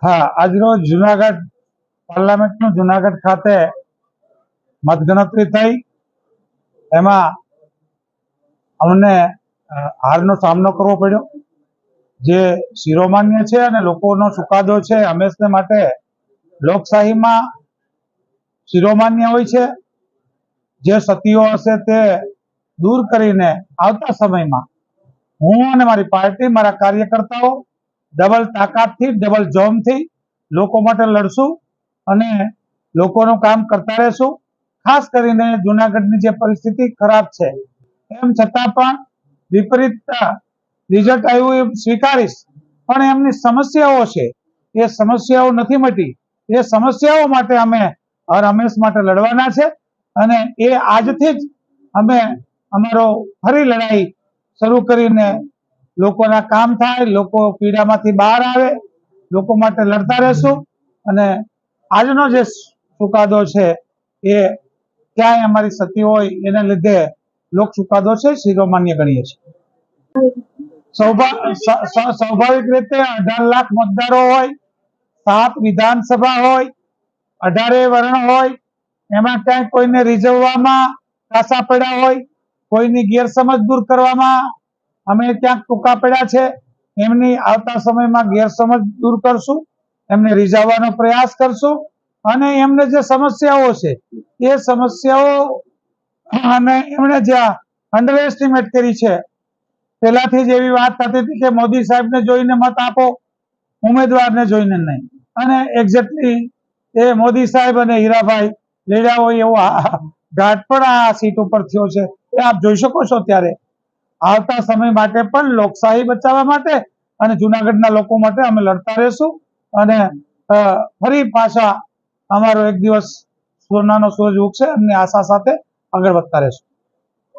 હા, આજરોજ જુનાગઢ પાર્લામેન્ટનું જુનાગઢ ખાતે મતગણતરી થઈ. એમાં અમને હારનો સામનો કરવો પડ્યો. જે શિરોમાન્ય છે અને લોકોનો ચુકાદો છે, હંમેશને માટે લોકશાહીમાં શિરોમાન્ય હોય છે. જે સતીઓ હશે તે દૂર કરીને આવતા સમયમાં હું અને મારી પાર્ટી, મારા કાર્યકર્તાઓ ડબલ તાકાતથી, ડબલ જોમથી લોકો માટે લડશું અને લોકોનું કામ કરતા રહેશું. ખાસ કરીને જુનાગઢની જે પરિસ્થિતિ ખરાબ છે, એમ છતાં પણ વિપરીત રિઝલ્ટ આવ્યું એ સ્વીકારીશ, પણ એમની સમસ્યાઓ છે, એ સમસ્યાઓ નથી મટી. એ સમસ્યાઓ માટે અમે હર હંમેશ માટે લડવાના છે અને એ આજથી જ અમે અમારો ફરી લડાઈ શરૂ કરીને લોકોના કામ થાય, લોકો પીડામાંથી બહાર આવે, લોકો માટે લડતા રહેશું. અને આજનો જે ચુકાદો છે એ ક્યાંય અમારી સતી હોય એને લીધે લોક ચુકાદો છે શિરોમાન્ય ગણીએ છીએ. સ્વાભાવિક રીતે 18 લાખ મતદારો હોય, 7 વિધાનસભા હોય, 18 વર્ણ હોય, એમાં ક્યાંય કોઈને રીઝવવામાં કાસા પડ્યા હોય, કોઈની ગેરસમજ દૂર કરવામાં અમે ક્યાંક ટૂંકા પડ્યા છે, એમની આવતા સમયમાં ગેરસમજ દૂર કરશું, એમને રીઝવવાનો પ્રયાસ કરશું અને એમને જે સમસ્યાઓ છે એ સમસ્યાઓ અને એમણે જે અંડર એસ્ટિમેટ કરી છે. પહેલાથી જ એવી વાત થતી હતી કે મોદી સાહેબને જોઈને મત આપો, ઉમેદવારને જોઈને નહીં. અને એક્ઝેક્ટલી એ મોદી સાહેબ અને હીરાભાઈ લડ્યા હોય એવો ઘાટ પણ આ સીટ ઉપર થયો છે, એ આપ જોઈ શકો છો. ત્યારે આવતા સમય માટે પણ લોકશાહી બચાવવા માટે અને જુનાગઢના લોકો માટે અમે લડતા રહેશું અને ફરી પાછા અમારો એક દિવસ સોનાનો સૂરજ ઉગશે એમની આશા સાથે આગળ વધતા રહેશું.